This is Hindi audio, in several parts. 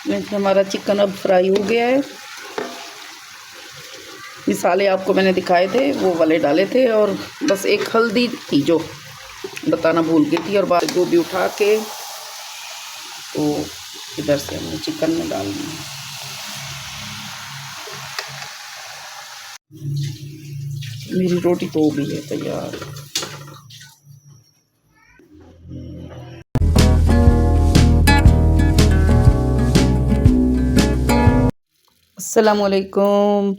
इसमें हमारा चिकन अब फ्राई हो गया है। मसाले आपको मैंने दिखाए थे वो वाले डाले थे, और बस एक हल्दी थी जो बताना भूल गई थी, और बाद गोभी उठा के तो इधर से हमने चिकन में डाल दिया। मेरी रोटी तो भी है तैयार। अस्सलामुअलैकुम,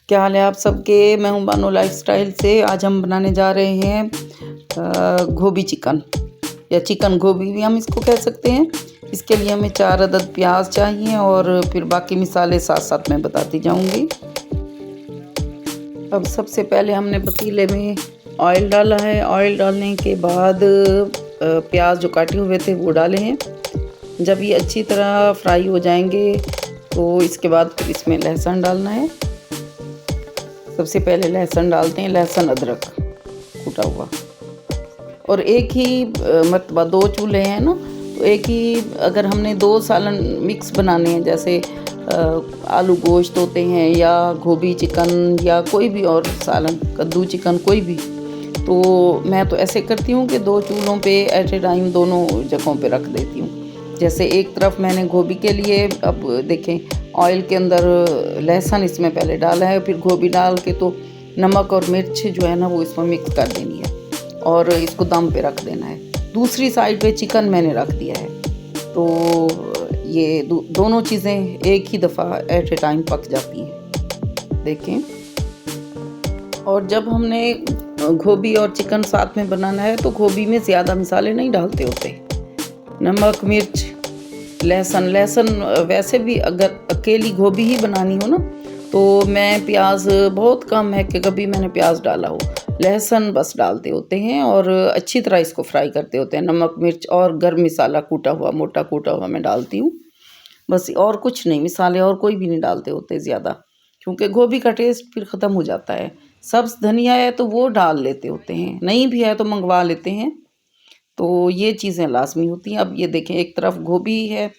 क्या हाल है आप सबके। मैं हूं बानो लाइफस्टाइल से। आज हम बनाने जा रहे हैं गोभी चिकन, या चिकन गोभी भी हम इसको कह सकते हैं। इसके लिए हमें 4 अदद प्याज चाहिए, और फिर बाकी मसाले साथ साथ मैं बताती जाऊंगी। अब सबसे पहले हमने पतीले में ऑयल डाला है। ऑयल डालने के बाद प्याज जो काटे हुए थे वो डाले हैं। जब ये अच्छी तरह फ्राई हो जाएंगे तो इसके बाद फिर इसमें लहसुन डालना है। सबसे पहले लहसुन डालते हैं, लहसुन अदरक कूटा हुआ। और एक ही मरतबा 2 चूल्हे हैं ना, तो एक ही, अगर हमने 2 सालन मिक्स बनाने हैं, जैसे आलू गोश्त होते हैं या गोभी चिकन या कोई भी और सालन, कद्दू चिकन कोई भी, तो मैं तो ऐसे करती हूँ कि 2 चूल्हों पे एट ए टाइम दोनों जगहों पे रख देती हूँ। जैसे एक तरफ मैंने गोभी के लिए, अब देखें, ऑयल के अंदर लहसुन इसमें पहले डाला है, फिर गोभी डाल के तो नमक और मिर्च जो है ना वो इसमें मिक्स कर देनी है और इसको दम पे रख देना है। दूसरी साइड पे चिकन मैंने रख दिया है, तो ये दोनों चीज़ें एक ही दफ़ा एट ए टाइम पक जाती हैं, देखें। और जब हमने गोभी और चिकन साथ में बनाना है तो गोभी में ज़्यादा मसाले नहीं डालते होते। नमक, मिर्च, लहसुन वैसे भी अगर अकेली गोभी ही बनानी हो ना, तो मैं प्याज बहुत कम है कि कभी मैंने प्याज डाला हो। लहसुन बस डालते होते हैं और अच्छी तरह इसको फ्राई करते होते हैं। नमक, मिर्च और गर्म मसाला कूटा हुआ, मोटा कूटा हुआ मैं डालती हूँ बस, और कुछ नहीं। मसाले और कोई भी नहीं डालते होते ज़्यादा, क्योंकि गोभी का टेस्ट फिर ख़त्म हो जाता है। सब्ज़ धनिया है तो वो डाल लेते होते हैं, नहीं भी है तो मंगवा लेते हैं। तो ये चीज़ें लाजमी होती हैं। अब ये देखें, एक तरफ गोभी है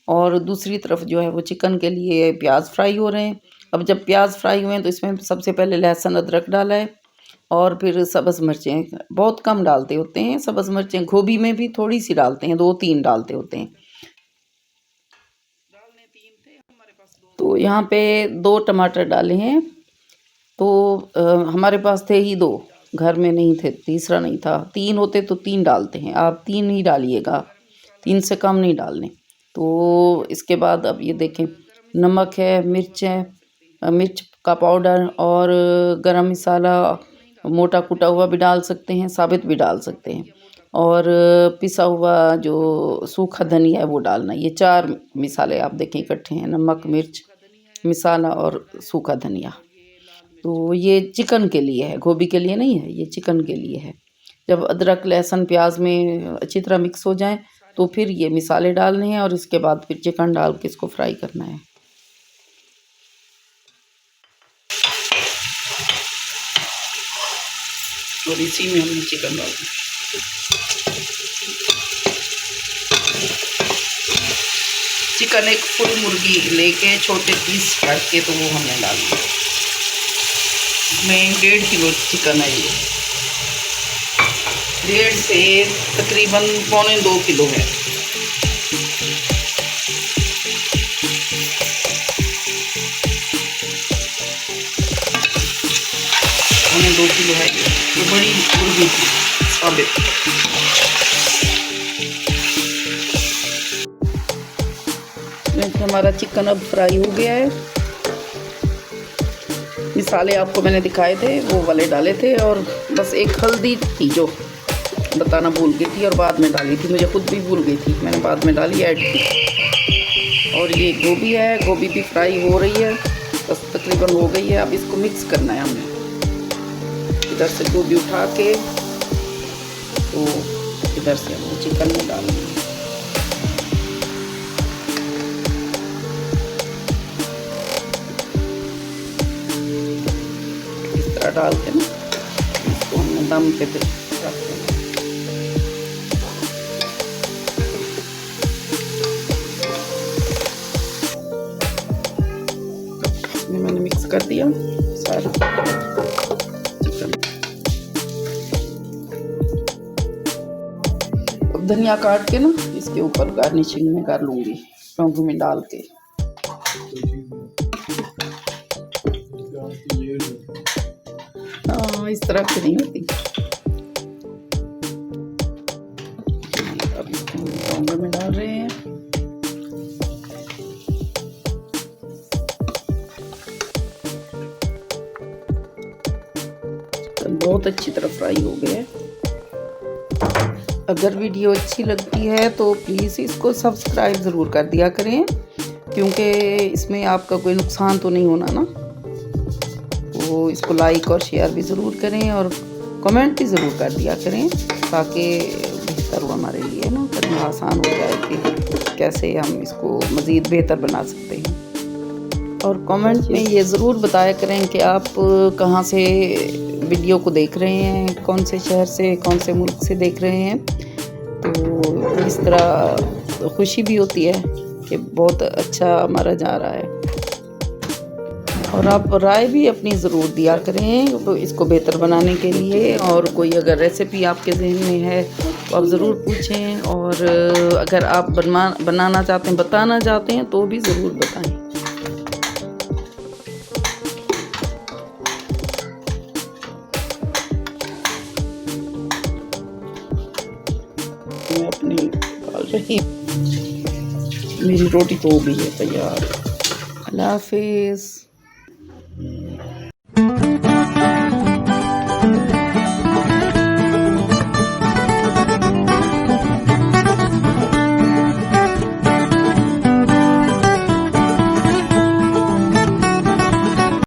और दूसरी तरफ जो है वो चिकन के लिए प्याज फ्राई हो रहे हैं। अब जब प्याज फ्राई हुए हैं तो इसमें सबसे पहले लहसुन अदरक डाला है, और फिर सब्ज़ मिर्चें बहुत कम डालते होते हैं। सब्ज़ मिर्चें गोभी में भी थोड़ी सी डालते हैं, 2-3 डालते होते हैं। तो यहाँ पे 2 टमाटर डाले हैं। तो हमारे पास थे ही 2, घर में नहीं थे, तीसरा नहीं था। 3 होते तो 3 डालते हैं, आप 3 ही डालिएगा, 3 से कम नहीं डालने। तो इसके बाद अब ये देखें, नमक है, मिर्च है, मिर्च का पाउडर, और गरम मसाला मोटा कूटा हुआ भी डाल सकते हैं, साबित भी डाल सकते हैं, और पिसा हुआ जो सूखा धनिया है वो डालना। ये 4 मसाले आप देखें इकट्ठे हैं, नमक, मिर्च, मसाला और सूखा धनिया। तो ये चिकन के लिए है, गोभी के लिए नहीं है, ये चिकन के लिए है। जब अदरक, लहसुन, प्याज में अच्छी तरह मिक्स हो जाए तो फिर ये मसाले डालने हैं, और इसके बाद फिर चिकन डाल के इसको फ्राई करना है। और इसी में हमने चिकन डाल दिया। चिकन एक फुल मुर्गी लेके छोटे पीस काट के तो वो हमने डाल दिया। इसमें 1.5 किलो चिकन है, ये 1.5 से तकरीबन 1.25-2 किलो है। पौने 2 किलो है ये बड़ी मुर्गी थी साबित। हमारा चिकन अब फ्राई हो गया है। मसाले आपको मैंने दिखाए थे वो वाले डाले थे, और बस एक हल्दी थी जो बताना भूल गई थी और बाद में डाली थी, मुझे खुद भी भूल गई थी, मैंने बाद में डाली, ऐड की। और ये गोभी है, गोभी भी फ्राई हो रही है, बस तकरीबन हो गई है। अब इसको मिक्स करना है हमने। इधर से गोभी उठा के तो इधर से हम चिकन में डाल देंगे। इस तरह डाल के ना इसको हमने दम पे रख देना। कर दिया सारा चिकन। अब धनिया काट के ना इसके ऊपर गार्निशिंग में कर लूँगी लौंग में डाल के। हाँ, इस तरह की नहीं होती। अब लौंग में डाल रहे हैं। बहुत अच्छी तरह फ्राई हो गया है। अगर वीडियो अच्छी लगती है तो प्लीज़ इसको सब्सक्राइब ज़रूर कर दिया करें, क्योंकि इसमें आपका कोई नुकसान तो नहीं होना ना। तो इसको लाइक और शेयर भी ज़रूर करें और कमेंट भी ज़रूर कर दिया करें, ताकि बेहतर हो हमारे लिए ना, करना आसान हो जाए कि कैसे हम इसको मज़ीद बेहतर बना सकते हैं। और कमेंट में ये ज़रूर बताया करें कि आप कहाँ से वीडियो को देख रहे हैं, कौन से शहर से, कौन से मुल्क से देख रहे हैं। तो इस तरह खुशी भी होती है कि बहुत अच्छा हमारा जा रहा है। और आप राय भी अपनी ज़रूर दिया करें तो इसको बेहतर बनाने के लिए। और कोई अगर रेसिपी आपके जहन में है तो आप ज़रूर पूछें, और अगर आप बनाना चाहते हैं, बताना चाहते हैं तो भी ज़रूर बताएं। मैं अपनी डाल रही, मेरी रोटी तो हो गई है तैयार। अल्लाह हाफिज़।